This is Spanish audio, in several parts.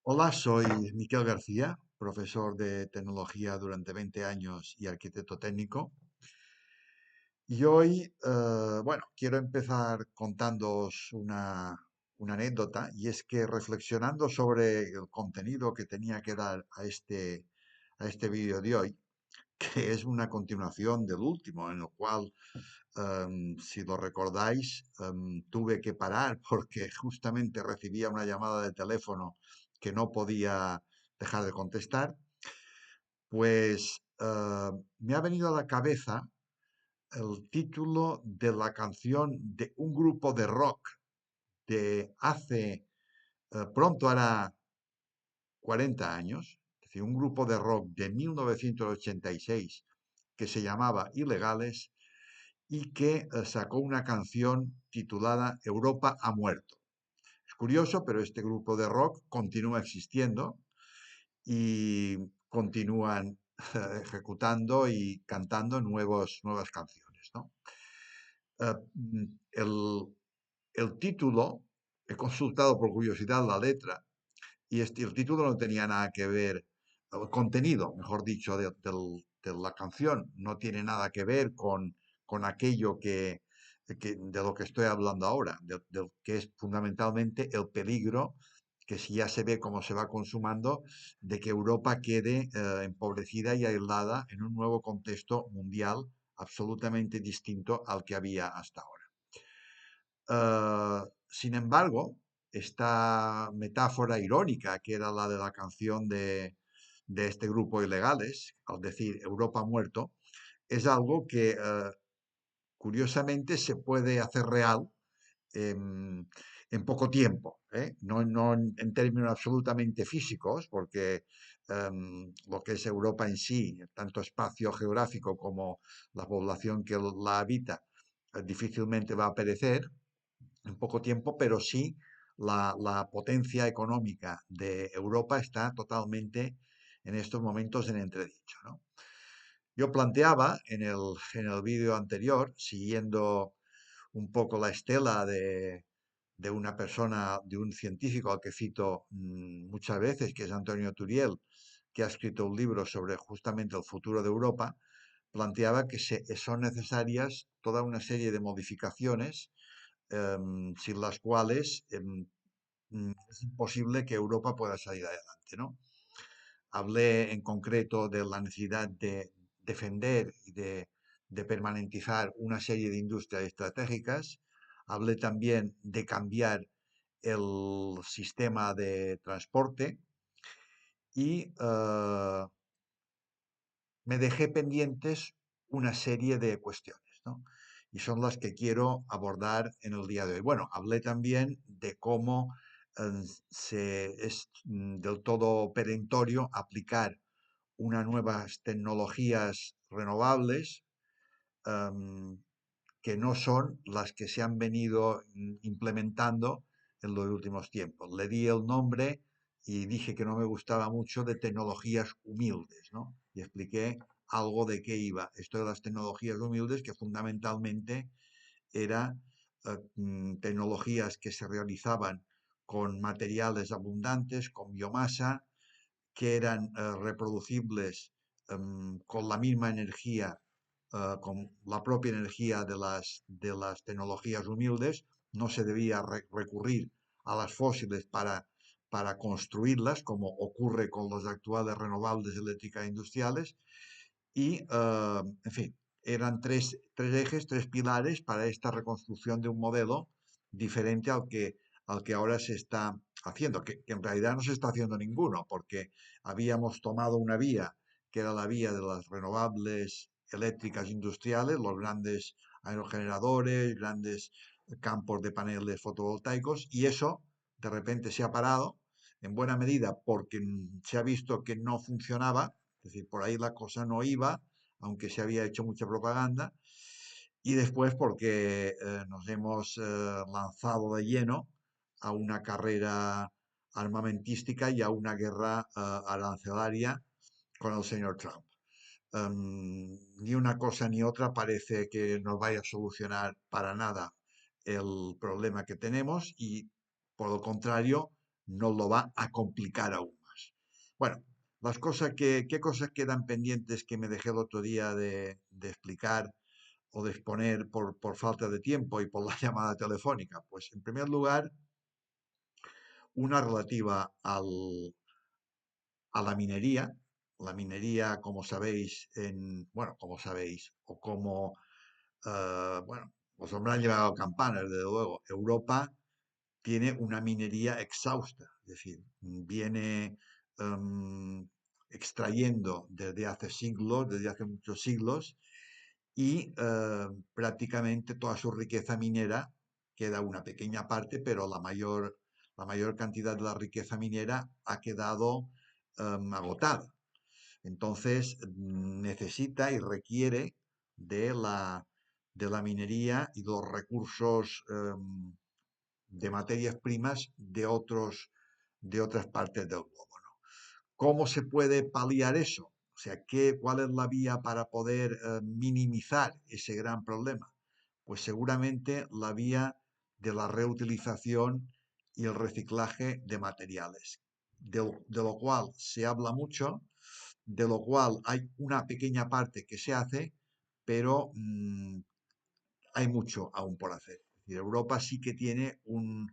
Hola, soy Miquel García, profesor de tecnología durante 20 años y arquitecto técnico. Y hoy, bueno, quiero empezar contándoos una anécdota, y es que reflexionando sobre el contenido que tenía que dar a este vídeo de hoy, que es una continuación del último, en el cual, si lo recordáis, tuve que parar porque justamente recibía una llamada de teléfono que no podía dejar de contestar. Pues me ha venido a la cabeza el título de la canción de un grupo de rock de hace, pronto hará 40 años, es decir, un grupo de rock de 1986 que se llamaba Ilegales y que sacó una canción titulada Europa ha muerto. Es curioso, pero este grupo de rock continúa existiendo y continúan ejecutando y cantando nuevas canciones, ¿no? Eh, mm, el, el título, he consultado por curiosidad la letra, y el título no tenía nada que ver, el contenido, mejor dicho, de la canción, no tiene nada que ver con aquello de lo que estoy hablando ahora, que es fundamentalmente el peligro que si ya se ve cómo se va consumando, de que Europa quede empobrecida y aislada en un nuevo contexto mundial absolutamente distinto al que había hasta ahora. Sin embargo, esta metáfora irónica, que era la de la canción de este grupo Ilegales, al decir Europa ha muerto, es algo que curiosamente se puede hacer real en, en poco tiempo, ¿eh? No en términos absolutamente físicos, porque lo que es Europa en sí, tanto espacio geográfico como la población que la habita, difícilmente va a perecer en poco tiempo, pero sí la potencia económica de Europa está totalmente en estos momentos en entredicho, ¿no? Yo planteaba en el vídeo anterior, siguiendo un poco la estela de una persona, de un científico al que cito muchas veces, que es Antonio Turiel, que ha escrito un libro sobre justamente el futuro de Europa, planteaba que son necesarias toda una serie de modificaciones sin las cuales es imposible que Europa pueda salir adelante, ¿no? Hablé en concreto de la necesidad de defender y de permanentizar una serie de industrias estratégicas. Hablé también de cambiar el sistema de transporte y me dejé pendientes una serie de cuestiones, ¿no? Y son las que quiero abordar en el día de hoy. Bueno, hablé también de cómo es del todo perentorio aplicar unas nuevas tecnologías renovables em, que no son las que se han venido implementando en los últimos tiempos. Le di el nombre y dije que no me gustaba mucho de tecnologías humildes, ¿no? Y expliqué algo de qué iba esto de las tecnologías humildes, que fundamentalmente eran tecnologías que se realizaban con materiales abundantes, con biomasa, que eran reproducibles con la misma energía, con la propia energía de las tecnologías humildes. No se debía recurrir a las fósiles para construirlas, como ocurre con los actuales renovables eléctricas industriales. Y, en fin, eran tres ejes, tres pilares para esta reconstrucción de un modelo diferente al que ahora se está haciendo, que en realidad no se está haciendo ninguno, porque habíamos tomado una vía que era la vía de las renovables eléctricas industriales, los grandes aerogeneradores, grandes campos de paneles fotovoltaicos, y eso de repente se ha parado en buena medida porque se ha visto que no funcionaba, es decir, por ahí la cosa no iba, aunque se había hecho mucha propaganda, y después porque nos hemos lanzado de lleno a una carrera armamentística y a una guerra arancelaria con el señor Trump. Ni una cosa ni otra parece que nos vaya a solucionar para nada el problema que tenemos, y por lo contrario nos lo va a complicar aún más. Bueno, ¿qué cosas quedan pendientes que me dejé el otro día de explicar o de exponer por falta de tiempo y por la llamada telefónica? Pues en primer lugar, una relativa a la minería. La minería, como sabéis, como sabéis, o como, bueno, os habrán llevado campanas, desde luego, Europa tiene una minería exhausta, es decir, viene extrayendo desde hace siglos, desde hace muchos siglos, y prácticamente toda su riqueza minera queda una pequeña parte, pero la mayor cantidad de la riqueza minera ha quedado agotada. Entonces necesita y requiere de de la minería y los recursos de materias primas de otras partes del globo, ¿no? ¿Cómo se puede paliar eso? O sea, ¿cuál es la vía para poder minimizar ese gran problema? Pues seguramente la vía de la reutilización y el reciclaje de materiales, de lo cual se habla mucho, de lo cual hay una pequeña parte que se hace, pero hay mucho aún por hacer. Es decir, Europa sí que tiene un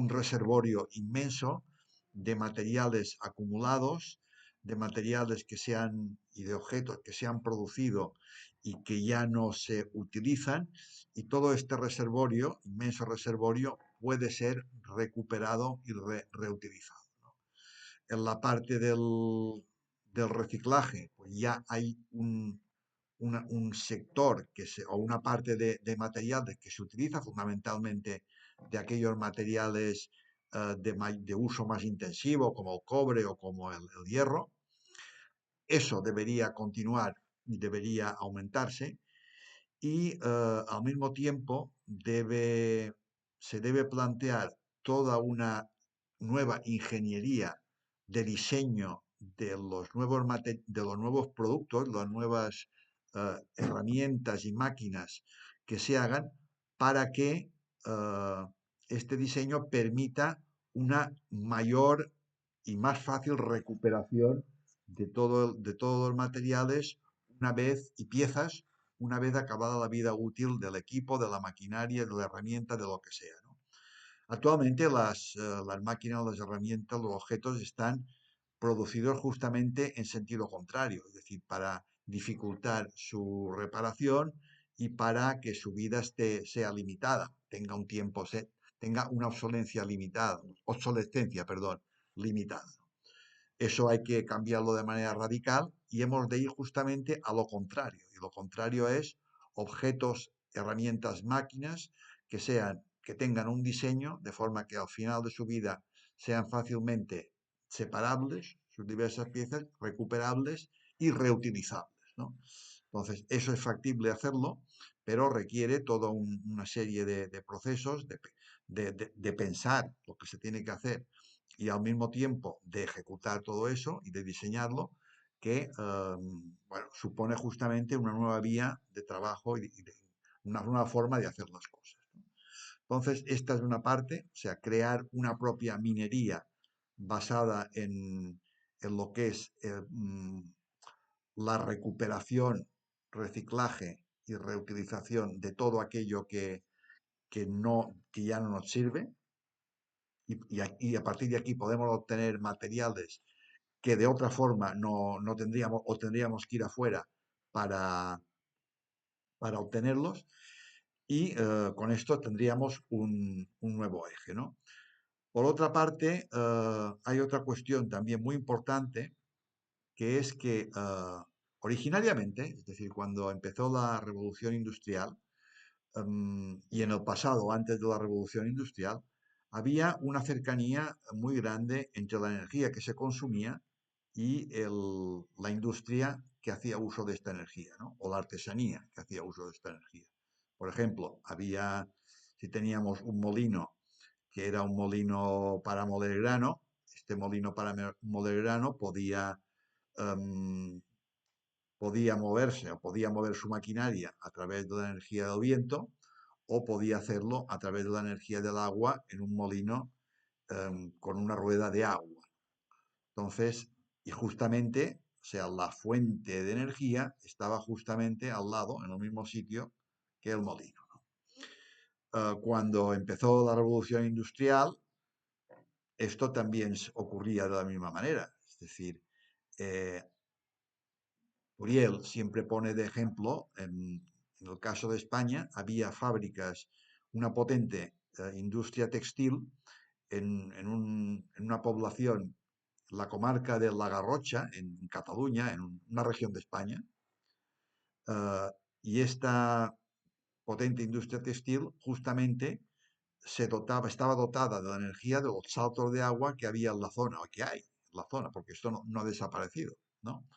reservorio inmenso de materiales acumulados, de materiales que se han y de objetos que se han producido y que ya no se utilizan, y todo este reservorio, inmenso reservorio, puede ser recuperado y reutilizado, ¿no? En la parte del reciclaje, pues ya hay un sector o una parte de materiales que se utiliza fundamentalmente de aquellos materiales de uso más intensivo, como el cobre o como el hierro. Eso debería continuar y debería aumentarse, y al mismo tiempo se debe plantear toda una nueva ingeniería de diseño de los nuevos productos, las nuevas herramientas y máquinas que se hagan para que eh, este diseño permita una mayor y más fácil recuperación de todos los materiales una vez y piezas una vez acabada la vida útil del equipo, de la maquinaria, de la herramienta, de lo que sea, ¿no? Actualmente las máquinas, las herramientas, los objetos están producidos justamente en sentido contrario, es decir, para dificultar su reparación y para que su vida sea limitada, tenga un tiempo, tenga una obsolescencia, perdón, limitada. Eso hay que cambiarlo de manera radical y hemos de ir justamente a lo contrario. Y lo contrario es objetos, herramientas, máquinas que tengan un diseño de forma que al final de su vida sean fácilmente separables, sus diversas piezas, recuperables y reutilizables, ¿no? Entonces, eso es factible hacerlo, pero requiere toda una serie de procesos, de pensar lo que se tiene que hacer y al mismo tiempo de ejecutar todo eso y de diseñarlo, que bueno, supone justamente una nueva vía de trabajo y una nueva forma de hacer las cosas, ¿no? Entonces, esta es una parte, o sea, crear una propia minería basada en lo que es la recuperación, reciclaje y reutilización de todo aquello que ya no nos sirve, y a partir de aquí podemos obtener materiales que de otra forma no tendríamos o tendríamos que ir afuera para, para obtenerlos, y con esto tendríamos un nuevo eje, ¿no? Por otra parte, hay otra cuestión también muy importante, que es que originariamente, es decir, cuando empezó la revolución industrial, y en el pasado, antes de la revolución industrial, había una cercanía muy grande entre la energía que se consumía y la industria que hacía uso de esta energía, ¿no? O la artesanía que hacía uso de esta energía. Por ejemplo, si teníamos un molino que era un molino para moler grano, este molino para moler grano em, podía moverse o podía mover su maquinaria a través de la energía del viento, o podía hacerlo a través de la energía del agua en un molino con una rueda de agua. Entonces, y justamente, o sea, la fuente de energía estaba justamente al lado, en el mismo sitio que el molino. Cuando empezó la revolución industrial, esto también ocurría de la misma manera. Es decir, eh, Uriel siempre pone de ejemplo, en el caso de España, había fábricas, una potente industria textil en una población, la comarca de La Garrocha, en Cataluña, una región de España, eh, y esta potente industria textil justamente estaba dotada de la energía de los saltos de agua que había en la zona, o que hay en la zona, porque esto no ha desaparecido, ¿no?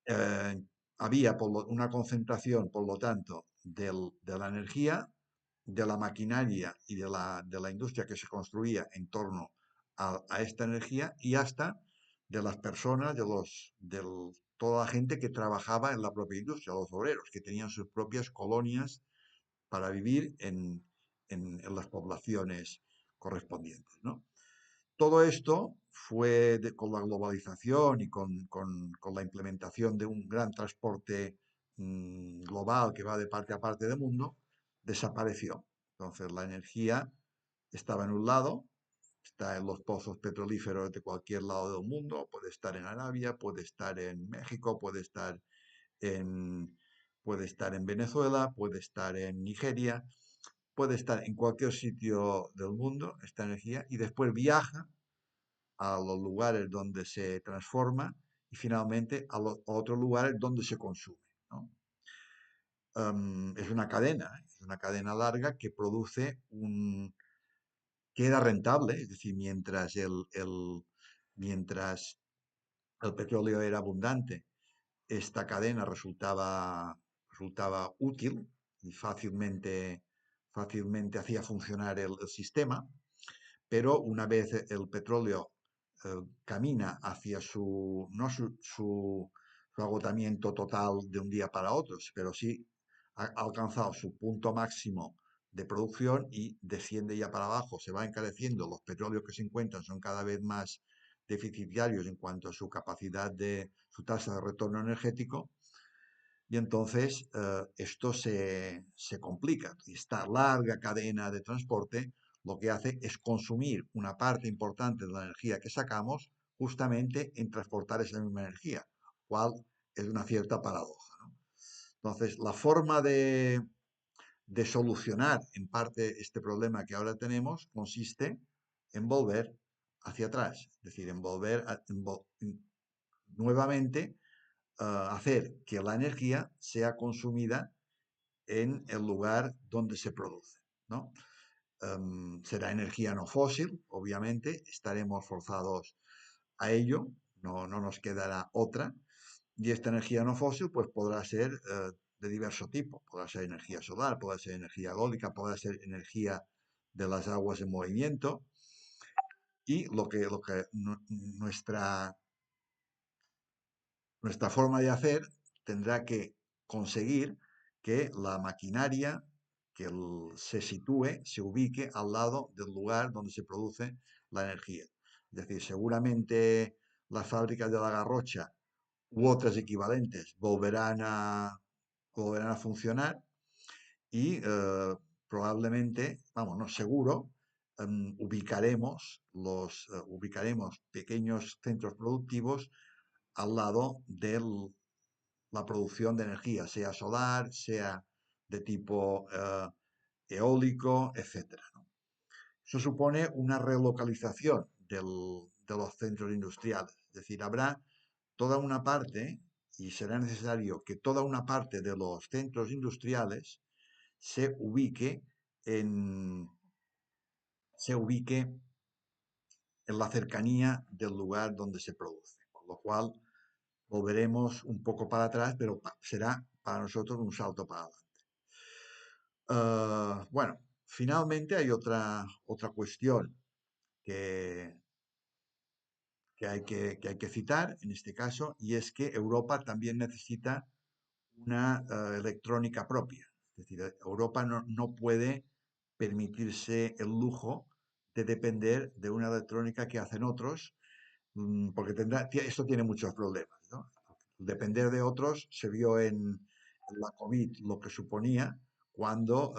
Eh, Había una concentración, por lo tanto, de la energía, de la maquinaria y de la industria que se construía en torno a esta energía y hasta de las personas, toda la gente que trabajaba en la propia industria, los obreros, que tenían sus propias colonias para vivir en las poblaciones correspondientes, ¿no? Todo esto fue con la globalización y con la implementación de un gran transporte global que va de parte a parte del mundo, desapareció. Entonces la energía estaba en un lado, está en los pozos petrolíferos de cualquier lado del mundo, puede estar en Arabia, puede estar en México, en, puede estar en Venezuela, puede estar en Nigeria, puede estar en cualquier sitio del mundo esta energía y después viaja a los lugares donde se transforma y finalmente a otros lugares donde se consume, ¿no? Es una cadena larga que que era rentable, es decir, mientras el petróleo era abundante, esta cadena resultaba útil y fácilmente hacía funcionar el sistema, pero una vez el petróleo camina hacia no su agotamiento total de un día para otro, pero sí ha alcanzado su punto máximo de producción y desciende ya para abajo, se va encareciendo, los petróleos que se encuentran son cada vez más deficitarios en cuanto a su tasa de retorno energético, y entonces esto se complica. Esta larga cadena de transporte lo que hace es consumir una parte importante de la energía que sacamos justamente en transportar esa misma energía, cual es una cierta paradoja, ¿no? Entonces, la forma de solucionar en parte este problema que ahora tenemos consiste en volver hacia atrás, es decir, en volver nuevamente hacer que la energía sea consumida en el lugar donde se produce, ¿no? Será energía no fósil, obviamente, estaremos forzados a ello, no nos quedará otra, y esta energía no fósil pues podrá ser de diverso tipo, podrá ser energía solar, podrá ser energía eólica, podrá ser energía de las aguas en movimiento, y lo que nuestra forma de hacer tendrá que conseguir que la maquinaria se sitúe, se ubique al lado del lugar donde se produce la energía. Es decir, seguramente las fábricas de la Garrocha u otras equivalentes volverán a funcionar y probablemente, vamos, no seguro, ubicaremos pequeños centros productivos al lado de la producción de energía, sea solar, sea de tipo eólico, etcétera, ¿no? Eso supone una relocalización de los centros industriales. Es decir, habrá toda una parte, y será necesario que toda una parte de los centros industriales se ubique en, se ubique en la cercanía del lugar donde se produce. Con lo cual, volveremos un poco para atrás, pero será para nosotros un salto para adelante. Bueno, finalmente hay otra cuestión que, que hay que citar en este caso, y es que Europa también necesita una electrónica propia. Es decir, Europa no puede permitirse el lujo de depender de una electrónica que hacen otros, porque esto tiene muchos problemas, ¿no? Depender de otros se vio en la COVID lo que suponía cuando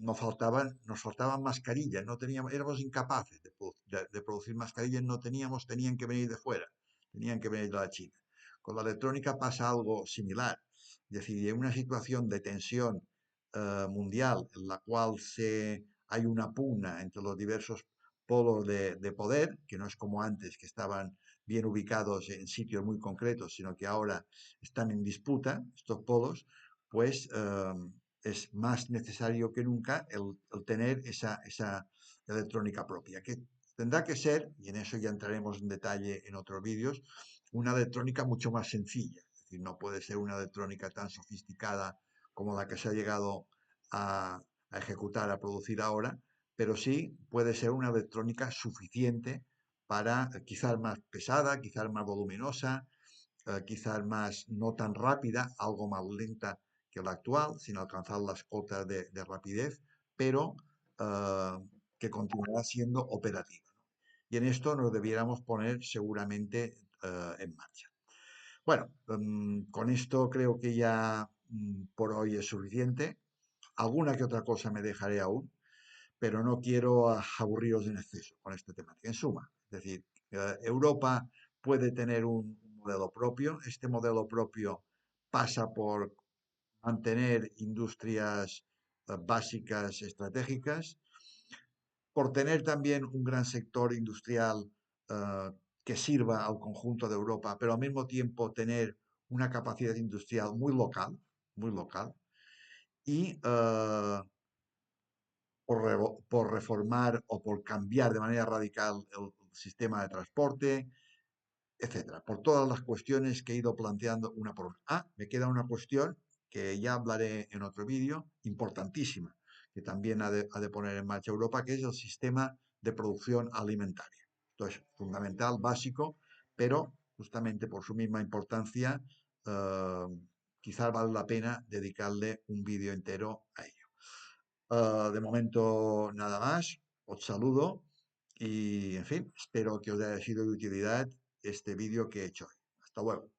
nos faltaban mascarillas, no teníamos, éramos incapaces de producir mascarillas, no teníamos, tenían que venir de fuera, tenían que venir de la China. Con la electrónica pasa algo similar, es decir, en una situación de tensión mundial en la cual hay una pugna entre los diversos polos de poder, que no es como antes, que estaban bien ubicados en sitios muy concretos, sino que ahora están en disputa estos polos, pues es más necesario que nunca el tener esa electrónica propia, que tendrá que ser, y en eso ya entraremos en detalle en otros vídeos, una electrónica mucho más sencilla. Es decir, no puede ser una electrónica tan sofisticada como la que se ha llegado a ejecutar, a producir ahora, pero sí puede ser una electrónica suficiente para quizás más pesada, quizás más voluminosa, quizás más no tan rápida, algo más lenta que la actual, sin alcanzar las cotas de rapidez, pero eh, que continuará siendo operativa, ¿no? Y en esto nos debiéramos poner seguramente en marcha. Bueno, con esto creo que ya por hoy es suficiente. Alguna que otra cosa me dejaré aún, pero no quiero aburriros en exceso con esta temática. En suma, es decir, Europa puede tener un modelo propio. Este modelo propio pasa por mantener industrias básicas estratégicas, por tener también un gran sector industrial que sirva al conjunto de Europa, pero al mismo tiempo tener una capacidad industrial muy local, y por reformar o por cambiar de manera radical el sistema de transporte, etcétera. Por todas las cuestiones que he ido planteando una por una. Me queda una cuestión que ya hablaré en otro vídeo, importantísima, que también ha de poner en marcha Europa, que es el sistema de producción alimentaria. Esto es fundamental, básico, pero justamente por su misma importancia, eh, quizás vale la pena dedicarle un vídeo entero a ello. De momento nada más, os saludo y en fin, espero que os haya sido de utilidad este vídeo que he hecho hoy. Hasta luego.